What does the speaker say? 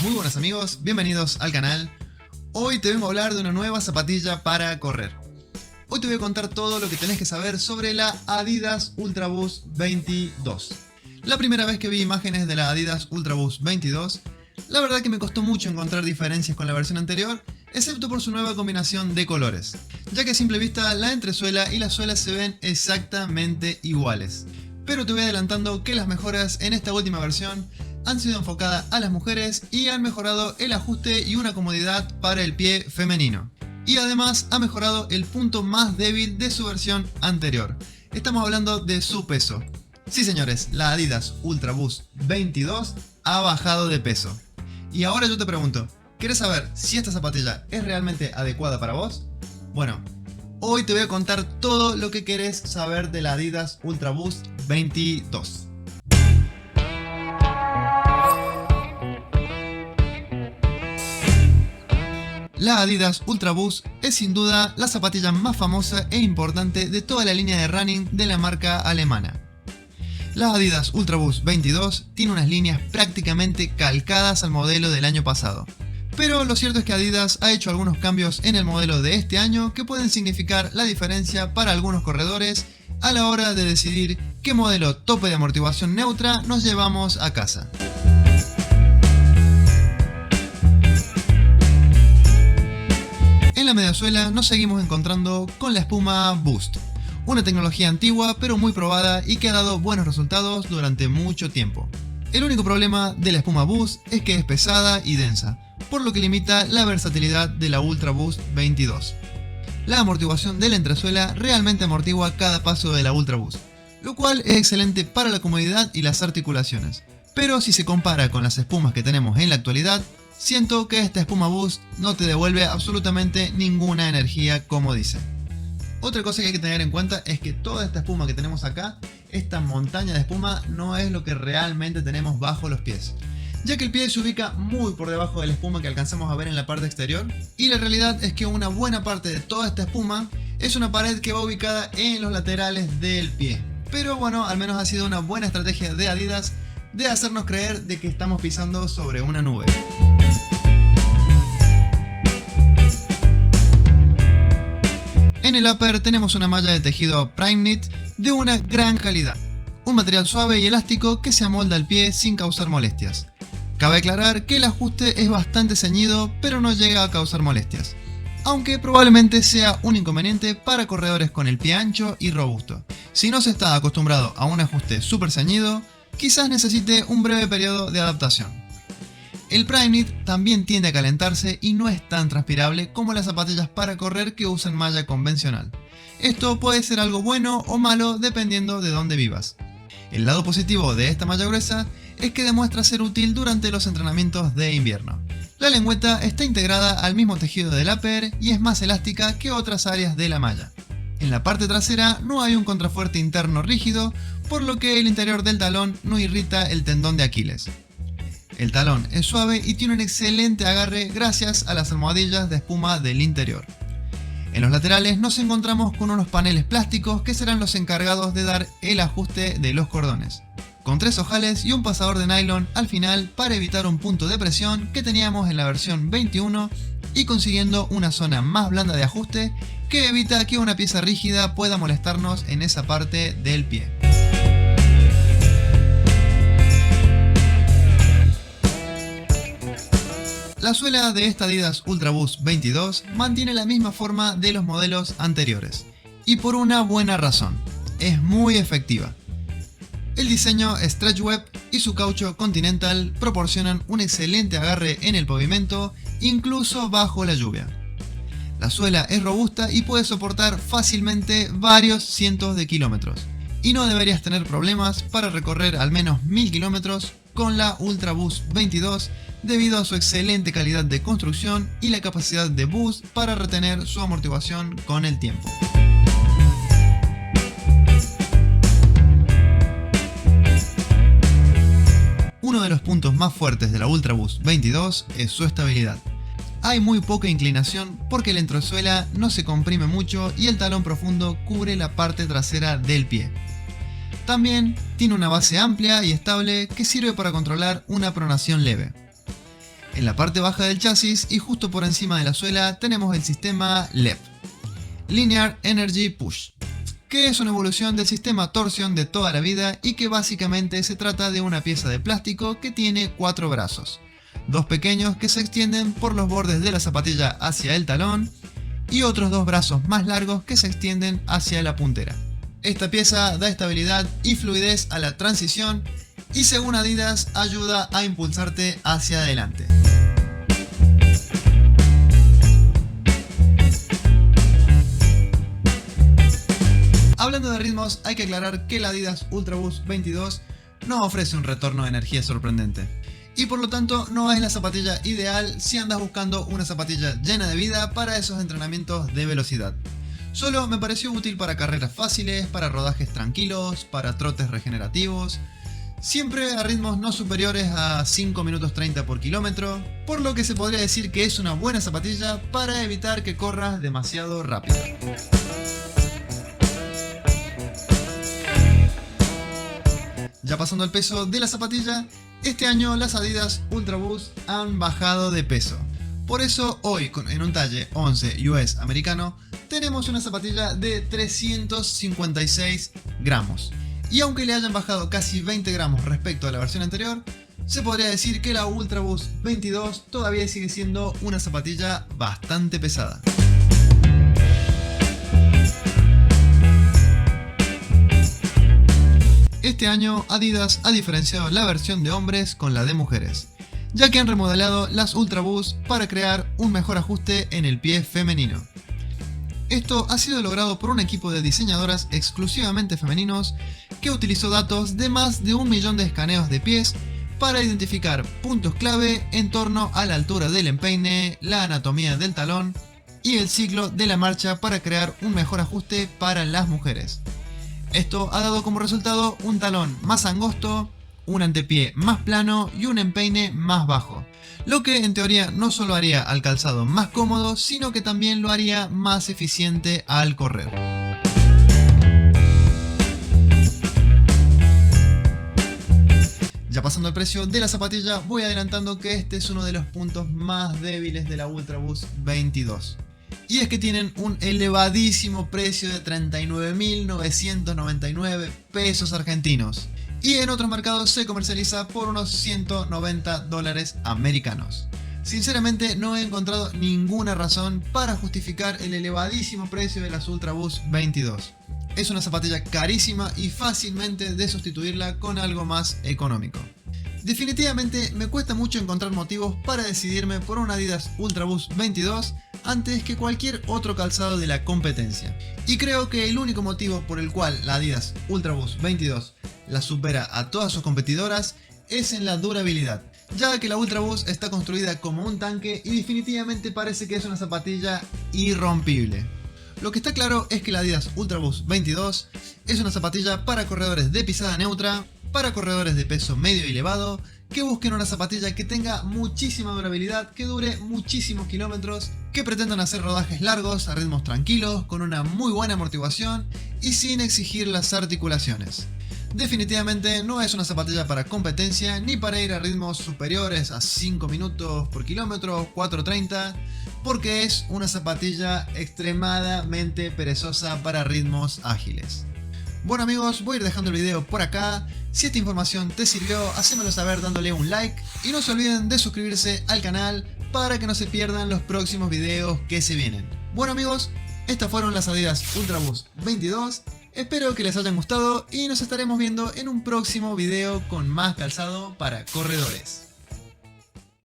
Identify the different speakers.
Speaker 1: Muy buenas amigos, bienvenidos al canal. Hoy te vengo a hablar de una nueva zapatilla para correr. Hoy te voy a contar todo lo que tenés que saber sobre la Adidas Ultraboost 22. La primera vez que vi imágenes de la Adidas Ultraboost 22, la verdad que me costó mucho encontrar diferencias con la versión anterior, excepto por su nueva combinación de colores, ya que a simple vista la entresuela y la suela se ven exactamente iguales. Pero te voy adelantando que las mejoras en esta última versión han sido enfocadas a las mujeres y han mejorado el ajuste y una comodidad para el pie femenino. Y además ha mejorado el punto más débil de su versión anterior. Estamos hablando de su peso. Sí señores, la Adidas Ultraboost 22 ha bajado de peso. Y ahora yo te pregunto, ¿quieres saber si esta zapatilla es realmente adecuada para vos? Bueno, hoy te voy a contar todo lo que querés saber de la Adidas Ultraboost 22. La Adidas Ultraboost es sin duda la zapatilla más famosa e importante de toda la línea de running de la marca alemana. La Adidas Ultraboost 22 tiene unas líneas prácticamente calcadas al modelo del año pasado. Pero lo cierto es que Adidas ha hecho algunos cambios en el modelo de este año que pueden significar la diferencia para algunos corredores a la hora de decidir qué modelo tope de amortiguación neutra nos llevamos a casa. En la mediasuela nos seguimos encontrando con la espuma Boost, una tecnología antigua pero muy probada y que ha dado buenos resultados durante mucho tiempo. El único problema de la espuma Boost es que es pesada y densa, por lo que limita la versatilidad de la Ultraboost 22. La amortiguación de la entresuela realmente amortigua cada paso de la Ultraboost, lo cual es excelente para la comodidad y las articulaciones. Pero si se compara con las espumas que tenemos en la actualidad, siento que esta espuma Boost no te devuelve absolutamente ninguna energía como dice. Otra cosa que hay que tener en cuenta es que toda esta espuma que tenemos acá, esta montaña de espuma, no es lo que realmente tenemos bajo los pies, ya que el pie se ubica muy por debajo de la espuma que alcanzamos a ver en la parte exterior, y la realidad es que una buena parte de toda esta espuma es una pared que va ubicada en los laterales del pie. Pero bueno, al menos ha sido una buena estrategia de Adidas de hacernos creer de que estamos pisando sobre una nube. En el upper tenemos una malla de tejido Prime Knit de una gran calidad, un material suave y elástico que se amolda al pie sin causar molestias. Cabe aclarar que el ajuste es bastante ceñido pero no llega a causar molestias, aunque probablemente sea un inconveniente para corredores con el pie ancho y robusto. Si no se está acostumbrado a un ajuste súper ceñido, quizás necesite un breve periodo de adaptación. El Prime Knit también tiende a calentarse y no es tan transpirable como las zapatillas para correr que usan malla convencional. Esto puede ser algo bueno o malo dependiendo de dónde vivas. El lado positivo de esta malla gruesa es que demuestra ser útil durante los entrenamientos de invierno. La lengüeta está integrada al mismo tejido del upper y es más elástica que otras áreas de la malla. En la parte trasera no hay un contrafuerte interno rígido, por lo que el interior del talón no irrita el tendón de Aquiles. El talón es suave y tiene un excelente agarre gracias a las almohadillas de espuma del interior. En los laterales nos encontramos con unos paneles plásticos que serán los encargados de dar el ajuste de los cordones, con 3 ojales y un pasador de nylon al final para evitar un punto de presión que teníamos en la versión 21 y consiguiendo una zona más blanda de ajuste que evita que una pieza rígida pueda molestarnos en esa parte del pie. La suela de esta Adidas Ultraboost 22 mantiene la misma forma de los modelos anteriores, y por una buena razón, es muy efectiva. El diseño Stretch Web y su caucho Continental proporcionan un excelente agarre en el pavimento, incluso bajo la lluvia. La suela es robusta y puede soportar fácilmente varios cientos de kilómetros, y no deberías tener problemas para recorrer al menos 1000 kilómetros con la Ultraboost 22 debido a su excelente calidad de construcción y la capacidad de Boost para retener su amortiguación con el tiempo. Uno de los puntos más fuertes de la Ultraboost 22 es su estabilidad. Hay muy poca inclinación porque la entresuela no se comprime mucho y el talón profundo cubre la parte trasera del pie. También tiene una base amplia y estable que sirve para controlar una pronación leve. En la parte baja del chasis y justo por encima de la suela tenemos el sistema LEP, Linear Energy Push, que es una evolución del sistema Torsion de toda la vida y que básicamente se trata de una pieza de plástico que tiene 4 brazos, 2 pequeños que se extienden por los bordes de la zapatilla hacia el talón y otros 2 brazos más largos que se extienden hacia la puntera. Esta pieza da estabilidad y fluidez a la transición y según Adidas ayuda a impulsarte hacia adelante. Hablando de ritmos, hay que aclarar que la Adidas Ultraboost 22 no ofrece un retorno de energía sorprendente y por lo tanto no es la zapatilla ideal si andas buscando una zapatilla llena de vida para esos entrenamientos de velocidad. Solo me pareció útil para carreras fáciles, para rodajes tranquilos, para trotes regenerativos, siempre a ritmos no superiores a 5 minutos 30 por kilómetro, por lo que se podría decir que es una buena zapatilla para evitar que corras demasiado rápido. Ya pasando al peso de la zapatilla, este año las Adidas Ultraboost han bajado de peso. Por eso hoy, en un talle 11 US americano, tenemos una zapatilla de 356 gramos. Y aunque le hayan bajado casi 20 gramos respecto a la versión anterior, se podría decir que la Ultraboost 22 todavía sigue siendo una zapatilla bastante pesada. Este año Adidas ha diferenciado la versión de hombres con la de mujeres, ya que han remodelado las Ultraboost para crear un mejor ajuste en el pie femenino. Esto ha sido logrado por un equipo de diseñadoras exclusivamente femeninos que utilizó datos de más de 1 millón de escaneos de pies para identificar puntos clave en torno a la altura del empeine, la anatomía del talón y el ciclo de la marcha para crear un mejor ajuste para las mujeres. Esto ha dado como resultado un talón más angosto, un antepié más plano y un empeine más bajo, lo que en teoría no solo haría al calzado más cómodo, sino que también lo haría más eficiente al correr. Ya pasando al precio de la zapatilla, voy adelantando que este es uno de los puntos más débiles de la Ultraboost 22. Y es que tienen un elevadísimo precio de 39.999 pesos argentinos. Y en otros mercados se comercializa por unos 190 dólares americanos. Sinceramente no he encontrado ninguna razón para justificar el elevadísimo precio de las Ultraboost 22. Es una zapatilla carísima y fácilmente de sustituirla con algo más económico. Definitivamente me cuesta mucho encontrar motivos para decidirme por una Adidas Ultraboost 22 antes que cualquier otro calzado de la competencia. Y creo que el único motivo por el cual la Adidas Ultraboost 22 la supera a todas sus competidoras es en la durabilidad, ya que la Ultraboost está construida como un tanque y definitivamente parece que es una zapatilla irrompible. Lo que está claro es que la Adidas Ultraboost 22 es una zapatilla para corredores de pisada neutra, para corredores de peso medio y elevado, que busquen una zapatilla que tenga muchísima durabilidad, que dure muchísimos kilómetros, que pretendan hacer rodajes largos a ritmos tranquilos, con una muy buena amortiguación y sin exigir las articulaciones. Definitivamente no es una zapatilla para competencia ni para ir a ritmos superiores a 5 minutos por kilómetro, 4.30, porque es una zapatilla extremadamente perezosa para ritmos ágiles. Bueno amigos, voy a ir dejando el video por acá. Si esta información te sirvió, hacémelo saber dándole un like y no se olviden de suscribirse al canal para que no se pierdan los próximos videos que se vienen. Bueno amigos, estas fueron las Adidas Ultraboost 22. Espero que les hayan gustado y nos estaremos viendo en un próximo video con más calzado para corredores.